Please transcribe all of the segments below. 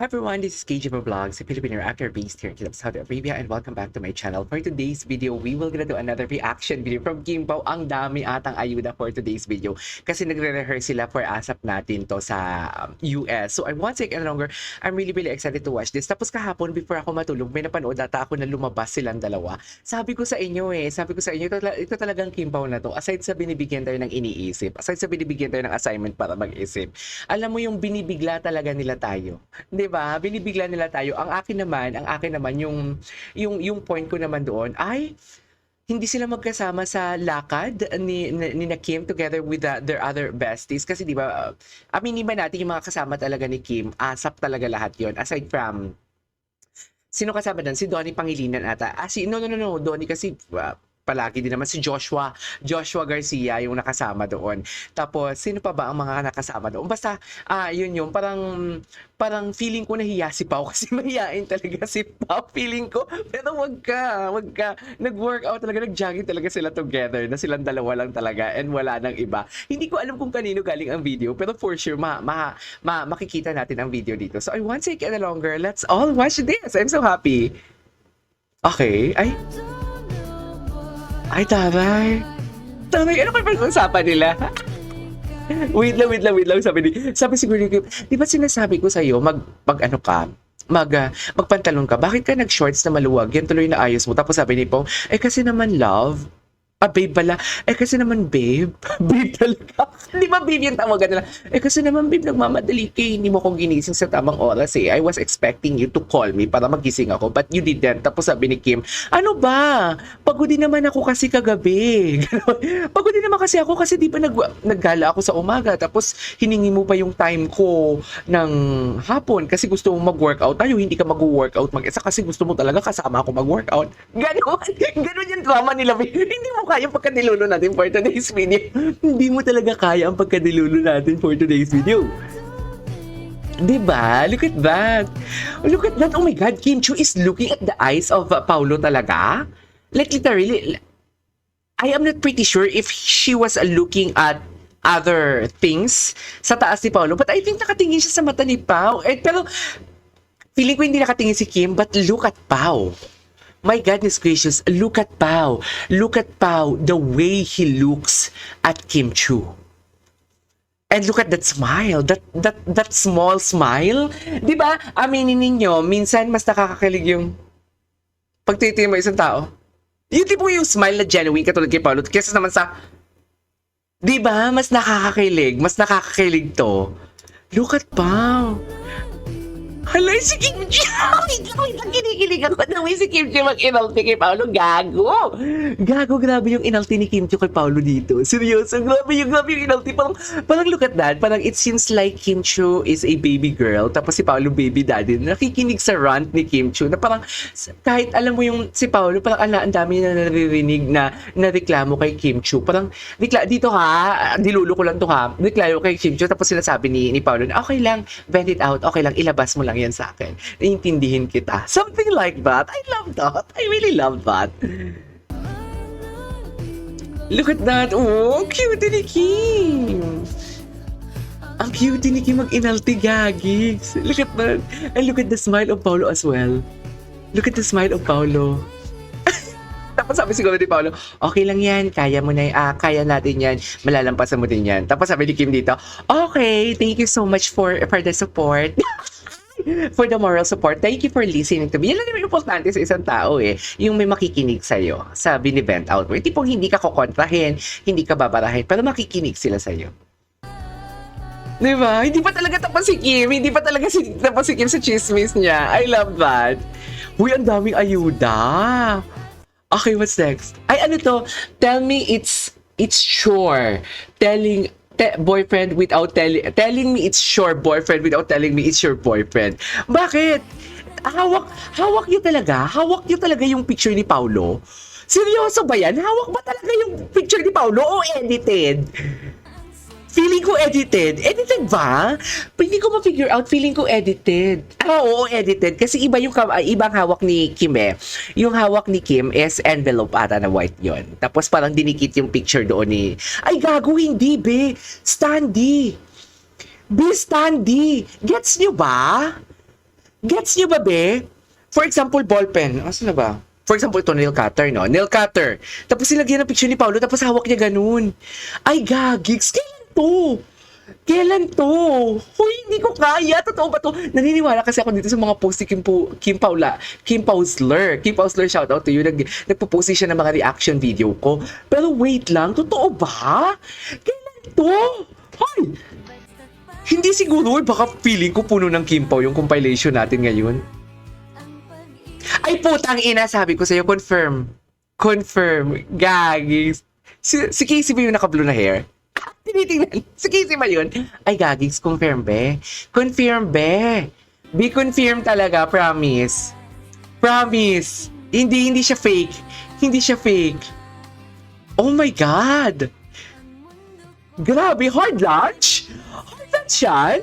Everyone, this is KGM Vlogs, a Filipino actor based here in Saudi Arabia, and welcome back to my channel. For today's video, we will gonna do another reaction video from Kim Pao. Ang dami atang ayuda for today's video kasi nagre-rehearse sila for ASAP natin to sa US. So I won't take any longer. I'm really excited to watch this. Tapos kahapon, before ako matulog, may napanood ata ako na lumabas silang dalawa. Sabi ko sa inyo, ito talagang Kim Pao na to. Aside sa binibigyan tayo ng iniisip, aside sa binibigyan tayo ng assignment para mag-isip, alam mo yung binibigla talaga nila tayo. 'Di ba? Binibigla nila tayo. Ang akin naman yung point ko naman doon ay hindi sila magkasama sa lakad ni na Kim together with their other besties kasi 'di ba aminin ba natin yung mga kasama talaga ni Kim, ASAP talaga lahat 'yon aside from sino kasama doon? Si Donnie Pangilinan ata. No. Donnie kasi palagi din naman si Joshua Garcia yung nakasama doon. Tapos sino pa ba ang mga nakasama doon? Basta yun parang feeling ko nahiya si Pao kasi mahiyain talaga si Pao feeling ko. Pero wag ka. Nag-workout talaga, nag-jogging talaga sila together na silang dalawa lang talaga and wala nang iba. Hindi ko alam kung kanino galing ang video pero for sure makikita natin ang video dito. So I won't take any longer. Let's all watch this. I'm so happy. Okay. Ay, taray. Ano kayo pag-usapan nila? Wait lang. Sabi siguro, di ba sinasabi ko sa'yo, magpantalon ka, bakit ka nag-shorts na maluwag? Yan tuloy na ayos mo. Tapos sabi ni Pao, kasi naman love. Babe pala. Kasi naman babe. Babe talaga. Di ba babe yung tawagan nila? Kasi naman babe, nagmamadali kay hindi mo akong ginising sa tamang oras eh. I was expecting you to call me para magising ako but you didn't. Tapos sabi ni Kim, ano ba? Pagod din naman ako kasi kagabi. Pagod din naman kasi ako kasi di ba naggala ako sa umaga. Tapos hiningi mo pa yung time ko ng hapon kasi gusto mong mag-workout tayo. Hindi ka mag-workout mag-isa kasi gusto mo talaga kasama ako mag-workout. Ganon yung drama nila. Hindi mo kaya ang pagkadilulo natin for today's video. Hindi mo talaga kaya ang pagkadilulo natin for today's video. Diba? Look at that. Oh my God, Kim Chiu is looking at the eyes of Paolo talaga. Like literally, I am not pretty sure if she was looking at other things sa taas ni Paolo. But I think nakatingin siya sa mata ni Pao. Pero feeling ko hindi nakatingin si Kim, but look at Pao. My goodness gracious, look at Pao. Look at Pao, the way he looks at Kim Chiu. And look at that smile, that small smile. 'Di ba? Aminin ninyo, minsan mas nakakakilig yung pagtitingin mo isang tao. Yung tipo yung smile na genuine katulad kay Paolo kaysa naman sa 'di ba? Mas nakakakilig to. Look at Pao. Hala, si Kim Chiu! Wait lang, kinikilig ako na si Kim Chiu mag-inalti kay Paolo. Gago, grabe yung inalti ni Kim Chiu kay Paolo dito. Seryoso, grabe yung inalti. Parang look at that. Parang it seems like Kim Chiu is a baby girl. Tapos si Paolo baby daddy. Nakikinig sa rant ni Kim Chiu. Na parang, kahit alam mo yung si Paolo, parang ang dami na naririnig na reklamo kay Kim Chiu. Parang, dito ha, dilulo ko lang to ha. Reklamo kay Kim Chiu. Tapos sinasabi ni Paolo, okay lang, vent it out. Okay lang, ilabas mo lang yan sa akin. Naiintindihin kita. Something like that. I love that. I really love that. Look at that. Oh, cute ni Kim. Ang cute ni Kim mag-inalti, gagis. Look at that. And look at the smile of Paolo as well. Look at the smile of Paolo. Tapos sabi siguro ni Paolo, okay lang yan, kaya mo na kaya natin yan, malalampasan mo din yan. Tapos sabi ni Kim dito, okay, thank you so much for the support. For the moral support. Thank you for listening to me. Yan lang yung importante sa isang tao eh. Yung may makikinig sa'yo sa binibent out mo. Tipong hindi ka kukontrahin, hindi ka babarahin, pero makikinig sila sa'yo. Diba? Hindi pa talaga tapos si Kim. Hindi pa talaga tapos si Kim sa chismis niya. I love that. Uy, ang daming ayuda. Okay, what's next? Ay, ano to? Tell me it's sure. Boyfriend without telling me it's your boyfriend without telling me it's your boyfriend. Bakit? Hawak niyo talaga yung picture ni Paolo? Seryoso ba yan? Hawak ba talaga yung picture ni Paolo o edited? Feeling ko edited. Edited ba? Hindi ko ma-figure out. Feeling ko edited. Oo, edited. Kasi ibang hawak ni Kim eh. Yung hawak ni Kim is envelope ata na white yon. Tapos parang dinikit yung picture doon ni... Ay, gago, hindi, be. Standee. Be standee. Gets nyo ba? Gets niyo ba, be? For example, ballpen. Asan na ba? For example, ito, nail cutter, no? Nail cutter. Tapos nilagyan ng picture ni Paolo, tapos hawak niya ganun. Ay, gagigs. Kailan to? Kailan to? Hoy, hindi ko kaya. Totoo ba to? Naniniwala kasi ako dito sa mga post ni Kim Paula. Kim Pausler. Kim Pausler, shout out to you. Nagpo-post siya ng mga reaction video ko. Pero wait lang, totoo ba? Kailan to? Hoy! Hindi siguro, baka feeling ko puno ng Kim Pao yung compilation natin ngayon. Ay, putang ina, sabi ko sa'yo, confirm. Confirm. Gagis. Si Casey ba yung naka-blue na hair? Tinitingnan. Si Casey ba yun? Ay, gagis. Confirm, be. Confirm, be. Be confirm talaga, promise. Promise. Hindi siya fake. Hindi siya fake. Oh my God. Grabe, hard lunch? Hard lunch yan?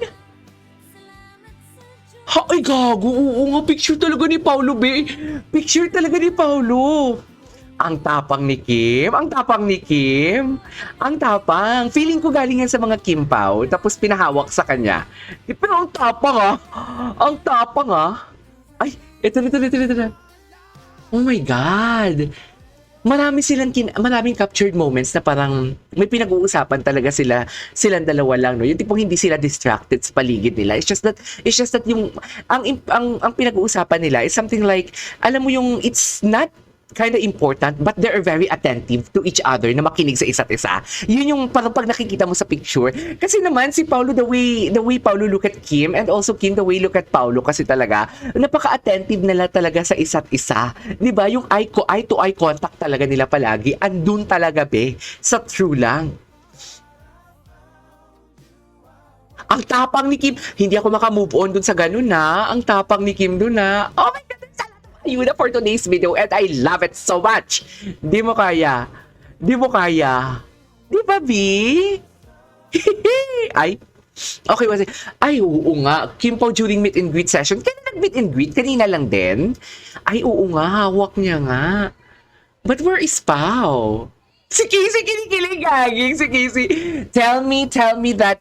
Ay, gago. Oo nga, picture talaga ni Paolo, be. Picture talaga ni Paolo. Ang tapang ni Kim. Ang tapang ni Kim. Ang tapang. Feeling ko galing yan sa mga Kim Pao, tapos pinahawak sa kanya. Pero ang tapang, ah. Ang tapang, ah. Ay, ito. Oh my God. Maraming captured moments na parang may pinag-uusapan talaga silang dalawa lang, no. Yung tipong hindi sila distracted sa paligid nila. It's just that yung ang pinag-uusapan nila is something like, alam mo yung, it's not kind of important, but they are very attentive to each other na makinig sa isa't isa. Yun yung parang pag nakikita mo sa picture. Kasi naman si Paolo, the way Paolo look at Kim, and also Kim the way look at Paolo, kasi talaga napaka-attentive nila talaga sa isa't isa. 'Di ba? Yung eye to eye contact talaga nila palagi. Andun talaga, be, sa true lang. Ang tapang ni Kim. Hindi ako makamove on dun sa ganun, na. Ang tapang ni Kim dun, na. Oh my God! Ayuda for today's video, and I love it so much. Di mo kaya. Di mo kaya. Di ba, B? Ay. Okay, kasi, ay, oo nga. Kim Pao during meet and greet session. Kailan nag-meet and greet? Kanina lang din? Ay, oo nga. Hawak niya nga. But where is Pao? Si Casey, kinikilig, gaging. Si Casey. Tell me that,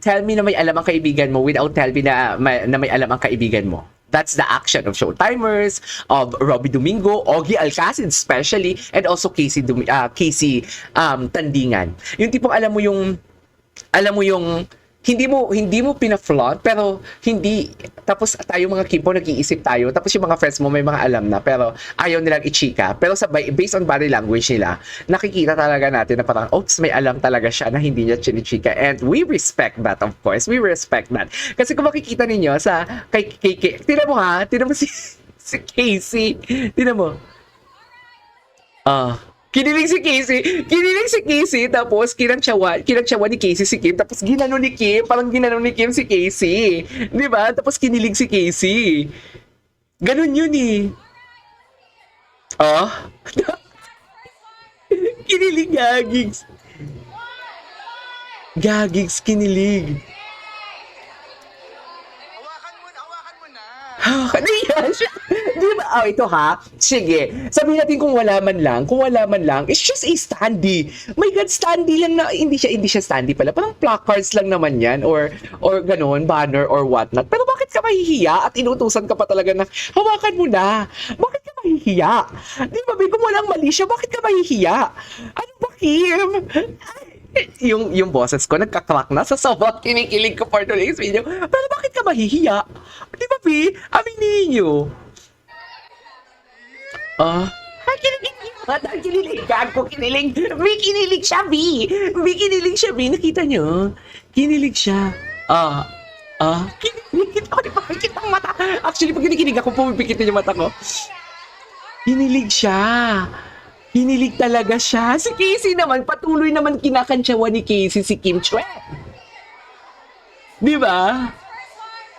tell me na may alam ang kaibigan mo without tell me na may alam ang kaibigan mo. That's the action of Showtimers, of Robbie Domingo, Ogie Alcacid especially, and also Casey Tandingan. Yung tipong alam mo yung hindi mo pina-flaunt, pero hindi, tapos tayo mga Kim Pao nag-iisip tayo, tapos yung mga friends mo may mga alam na, pero ayaw nilang i-chika. Pero based on body language nila, nakikita talaga natin na parang, oops, may alam talaga siya na hindi niya chinichika. And we respect that, of course. We respect that. Kasi kung makikita ninyo sa, kay tinan mo si Casey. Tinan mo. Kinilig si Casey, tapos kinantsawa ni Casey si Kim, tapos ginano ni Kim si Casey. Di ba? Tapos kinilig si Casey. Ganun yun eh. Kinilig, gagigs. Gagigs, kinilig. Ano yan? Di ba? Ito ha? Sige. Sabihin natin kung wala man lang, it's just a standee. My God, standee lang na, hindi siya standee pala. Parang placards lang naman yan, or gano'n, banner or whatnot. Pero bakit ka mahihiya at inutusan ka pa talaga na, hawakan mo na? Bakit ka mahihiya? Di ba, kung walang mali siya, bakit ka mahihiya? Ano ba, Kim? yung boses ko nagka-crack na sa sobrang kinikilig ko for today's video. Pero bakit ka mahihiya? Di ba, P? Aminin niyo. Kinilig. Gago, kinilig. May kinilig siya, B. May kinilig siya, B. Nakita niyo? Kinilig siya. Kinilig. Ako, di pa pikit ang mata. Actually, pag kinikilig ako, pumipikitin yung mata ko. Kinilig siya. Hinilig talaga siya. Si Casey naman, patuloy naman kinakantsawa ni Casey si Kim Chue. Di ba?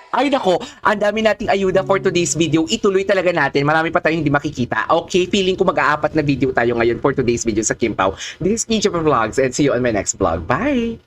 Ay nako, ang dami nating ayuda for today's video. Ituloy talaga natin. Marami pa tayong hindi makikita. Okay, feeling ko mag-aapat na video tayo ngayon for today's video sa Kim Pao. This is Keisha Vlogs, and see you on my next vlog. Bye!